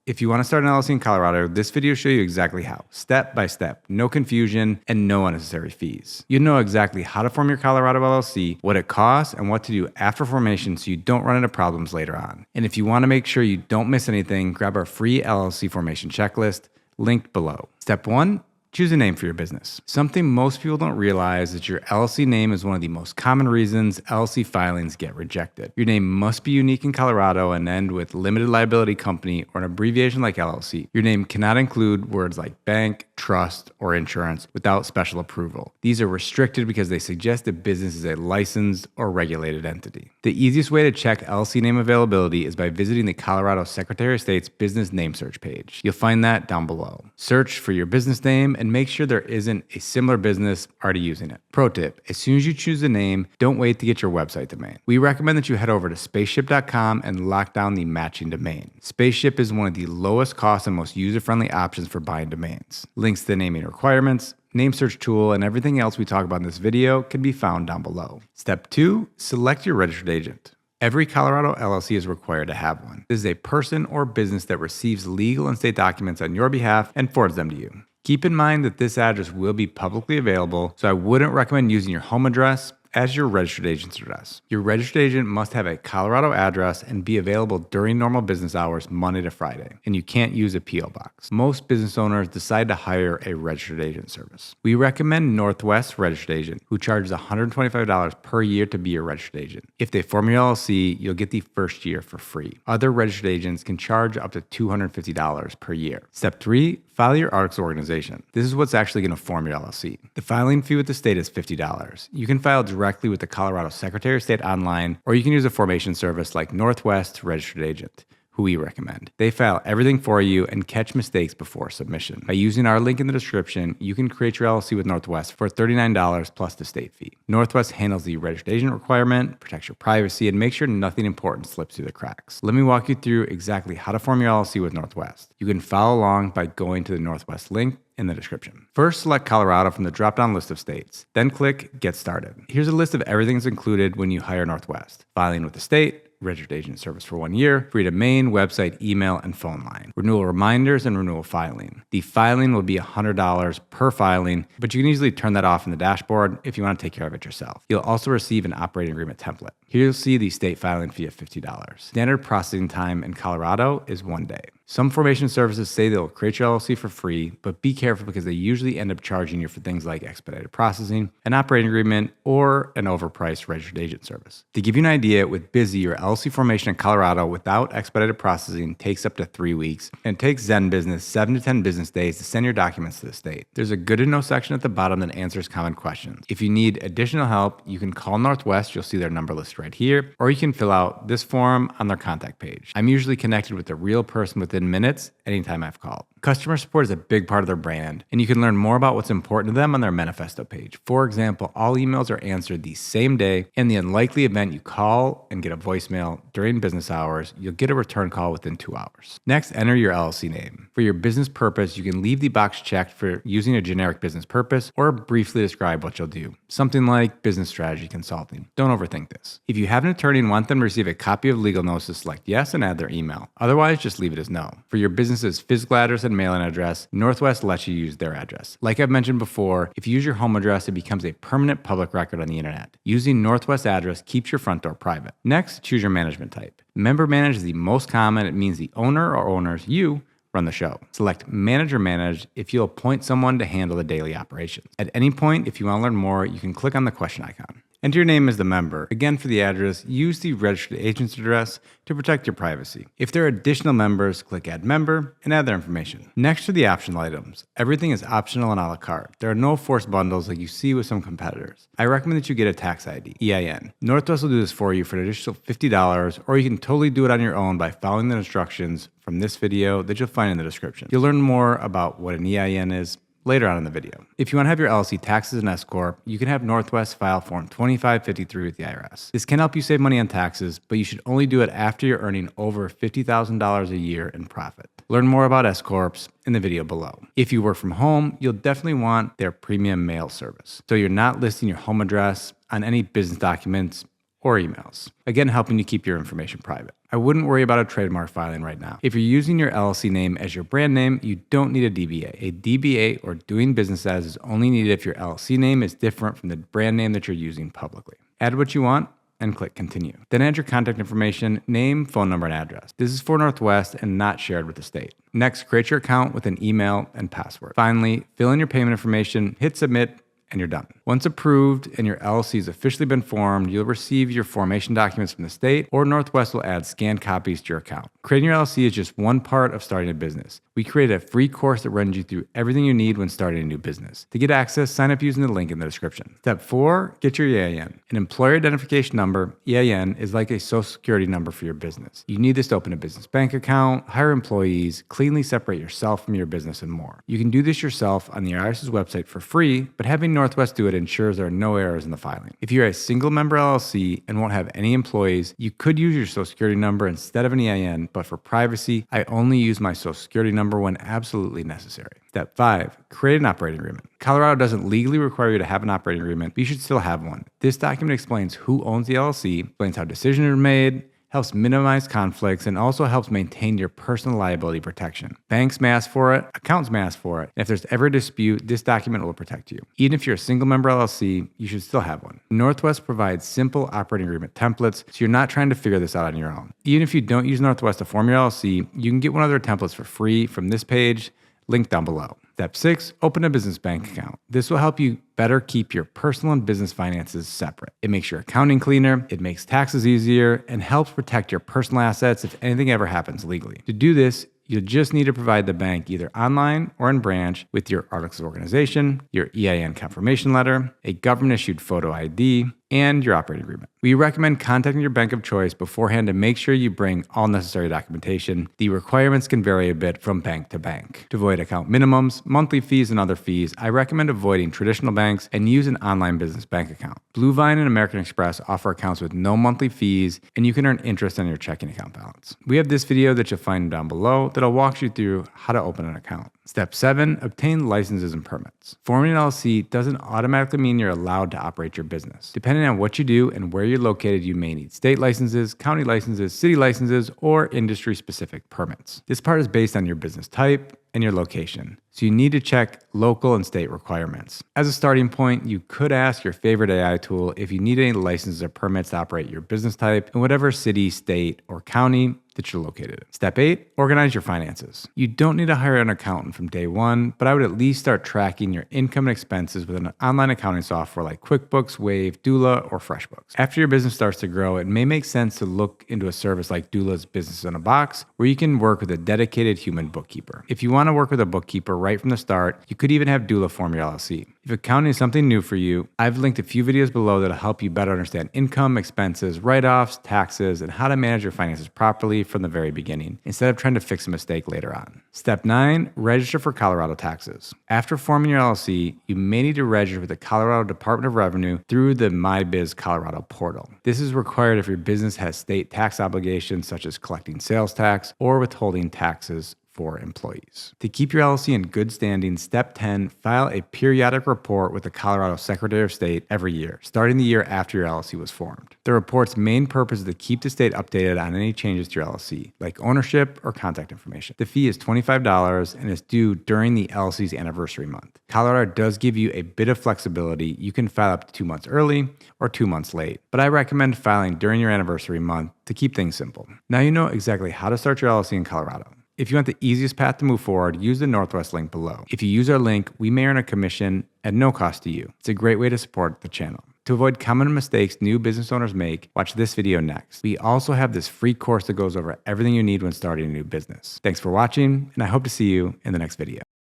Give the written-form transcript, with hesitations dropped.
If you want to start an LLC in Colorado, this video will show you exactly how, step by step, no confusion and no unnecessary fees. You'll know exactly how to form your Colorado LLC, what it costs, and what to do after formation so you don't run into problems later on. And if you want to make sure you don't miss anything, grab our free LLC formation checklist linked below. Step 1. Choose a name for your business. Something most people don't realize is your LLC name is one of the most common reasons LLC filings get rejected. Your name must be unique in Colorado and end with limited liability company or an abbreviation like LLC. Your name cannot include words like bank, trust, or insurance without special approval. These are restricted because they suggest the business is a licensed or regulated entity. The easiest way to check LLC name availability is by visiting the Colorado Secretary of State's business name search page. You'll find that down below. Search for your business name and make sure there isn't a similar business already using it. Pro tip, as soon as you choose a name, don't wait to get your website domain. We recommend that you head over to spaceship.com and lock down the matching domain. Spaceship is one of the lowest cost and most user-friendly options for buying domains. Links to the naming requirements, name search tool, and everything else we talk about in this video can be found down below. Step 2, select your registered agent. Every Colorado LLC is required to have one. This is a person or business that receives legal and state documents on your behalf and forwards them to you. Keep in mind that this address will be publicly available, so I wouldn't recommend using your home address as your registered agent's address. Your registered agent must have a Colorado address and be available during normal business hours Monday to Friday, and you can't use a P.O. box. Most business owners decide to hire a registered agent service. We recommend Northwest Registered Agent, who charges $125 per year to be your registered agent. If they form your LLC, you'll get the first year for free. Other registered agents can charge up to $250 per year. Step 3, file your articles of organization. This is what's actually going to form your LLC. The filing fee with the state is $50. You can file directly with the Colorado Secretary of State online, or you can use a formation service like Northwest Registered Agent, who we recommend. They file everything for you and catch mistakes before submission. By using our link in the description, you can create your LLC with Northwest for $39 plus the state fee. Northwest handles the registered agent requirement, protects your privacy, and makes sure nothing important slips through the cracks. Let me walk you through exactly how to form your LLC with Northwest. You can follow along by going to the Northwest link in the description. First, select Colorado from the drop-down list of states. Then click Get Started. Here's a list of everything that's included when you hire Northwest. Filing with the state, registered agent service for 1 year, free domain, website, email, and phone line, renewal reminders, and renewal filing. The filing will be $100 per filing, but you can easily turn that off in the dashboard if you want to take care of it yourself. You'll also receive an operating agreement template. Here you'll see the state filing fee of $50. Standard processing time in Colorado is 1 day. Some formation services say they'll create your LLC for free, but be careful because they usually end up charging you for things like expedited processing, an operating agreement, or an overpriced registered agent service. To give you an idea, with Busy, your LLC formation in Colorado without expedited processing takes up to 3 weeks, and it takes Zen Business 7 to 10 business days to send your documents to the state. There's a good to know section at the bottom that answers common questions. If you need additional help, you can call Northwest. You'll see their number listed right here, or you can fill out this form on their contact page. I'm usually connected with a real person within minutes anytime I've called. Customer support is a big part of their brand, and you can learn more about what's important to them on their manifesto page. For example, all emails are answered the same day. In the unlikely event you call and get a voicemail during business hours, you'll get a return call within 2 hours. Next, enter your LLC name. For your business purpose, you can leave the box checked for using a generic business purpose or briefly describe what you'll do. Something like business strategy consulting. Don't overthink this. If you have an attorney and want them to receive a copy of legal notice, select yes and add their email. Otherwise, just leave it as no. For your business's physical address and mailing address, Northwest lets you use their address. Like I've mentioned before, if you use your home address, it becomes a permanent public record on the internet. Using Northwest address keeps your front door private. Next, choose your management type. Member managed is the most common. It means the owner or owners, you, run the show. Select manager managed if you'll appoint someone to handle the daily operations. At any point, if you want to learn more, you can click on the question icon. Enter your name as the member. Again, for the address, use the registered agent's address to protect your privacy. If there are additional members, click Add Member and add their information. Next are the optional items. Everything is optional and a la carte. There are no forced bundles like you see with some competitors. I recommend that you get a tax ID, EIN. Northwest will do this for you for an additional $50, or you can totally do it on your own by following the instructions from this video that you'll find in the description. You'll learn more about what an EIN is later on in the video. If you want to have your LLC taxes and S-Corp, you can have Northwest file Form 2553 with the IRS. This can help you save money on taxes, but you should only do it after you're earning over $50,000 a year in profit. Learn more about S-Corps in the video below. If you work from home, you'll definitely want their premium mail service, so you're not listing your home address on any business documents or emails. Again, helping you keep your information private. I wouldn't worry about a trademark filing right now. If you're using your LLC name as your brand name, you don't need a DBA. A DBA, or doing business as, is only needed if your LLC name is different from the brand name that you're using publicly. Add what you want and click continue. Then add your contact information, name, phone number, and address. This is for Northwest and not shared with the state. Next, create your account with an email and password. Finally, fill in your payment information, hit submit, and you're done. Once approved and your LLC has officially been formed, you'll receive your formation documents from the state, or Northwest will add scanned copies to your account. Creating your LLC is just one part of starting a business. We created a free course that runs you through everything you need when starting a new business. To get access, sign up using the link in the description. Step 4, get your EIN. An employer identification number, EIN, is like a social security number for your business. You need this to open a business bank account, hire employees, cleanly separate yourself from your business, and more. You can do this yourself on the IRS's website for free, but having Northwest do it ensures there are no errors in the filing. If you're a single member LLC and won't have any employees, you could use your social security number instead of an EIN, but for privacy, I only use my social security number when absolutely necessary. Step 5, create an operating agreement. Colorado doesn't legally require you to have an operating agreement, but you should still have one. This document explains who owns the LLC, explains how decisions are made, helps minimize conflicts, and also helps maintain your personal liability protection. Banks may ask for it, accountants may ask for it, and if there's ever a dispute, this document will protect you. Even if you're a single member LLC, you should still have one. Northwest provides simple operating agreement templates, so you're not trying to figure this out on your own. Even if you don't use Northwest to form your LLC, you can get one of their templates for free from this page, linked down below. Step 6, open a business bank account. This will help you better keep your personal and business finances separate. It makes your accounting cleaner, it makes taxes easier, and helps protect your personal assets if anything ever happens legally. To do this, you'll just need to provide the bank either online or in branch with your articles of organization, your EIN confirmation letter, a government-issued photo ID, and your operating agreement. We recommend contacting your bank of choice beforehand to make sure you bring all necessary documentation. The requirements can vary a bit from bank to bank. To avoid account minimums, monthly fees, and other fees, I recommend avoiding traditional banks and use an online business bank account. Blue Vine and American Express offer accounts with no monthly fees, and you can earn interest on your checking account balance. We have this video that you'll find down below that'll walk you through how to open an account. Step 7, obtain licenses and permits. Forming an LLC doesn't automatically mean you're allowed to operate your business. Depending on what you do and where you're located, you may need state licenses, county licenses, city licenses, or industry-specific permits. This part is based on your business type and your location, so you need to check local and state requirements. As a starting point, you could ask your favorite AI tool if you need any licenses or permits to operate your business type in whatever city, state, or county that you're located in. Step 8, organize your finances. You don't need to hire an accountant from day one, but I would at least start tracking your income and expenses with an online accounting software like QuickBooks, Wave, Doola, or FreshBooks. After your business starts to grow, it may make sense to look into a service like Doola's Business in a Box, where you can work with a dedicated human bookkeeper. If you want to work with a bookkeeper right from the start, you could even have Doola form your LLC. If accounting is something new for you, I've linked a few videos below that'll help you better understand income, expenses, write-offs, taxes, and how to manage your finances properly from the very beginning, instead of trying to fix a mistake later on. Step 9, register for Colorado taxes. After forming your LLC, you may need to register with the Colorado Department of Revenue through the MyBiz Colorado portal. This is required if your business has state tax obligations such as collecting sales tax or withholding taxes for employees. To keep your LLC in good standing, Step 10, file a periodic report with the Colorado Secretary of State every year, starting the year after your LLC was formed. The report's main purpose is to keep the state updated on any changes to your LLC, like ownership or contact information. The fee is $25 and is due during the LLC's anniversary month. Colorado does give you a bit of flexibility. You can file up to 2 months early or 2 months late, but I recommend filing during your anniversary month to keep things simple. Now you know exactly how to start your LLC in Colorado. If you want the easiest path to move forward, use the Northwest link below. If you use our link, we may earn a commission at no cost to you. It's a great way to support the channel. To avoid common mistakes new business owners make, watch this video next. We also have this free course that goes over everything you need when starting a new business. Thanks for watching, and I hope to see you in the next video.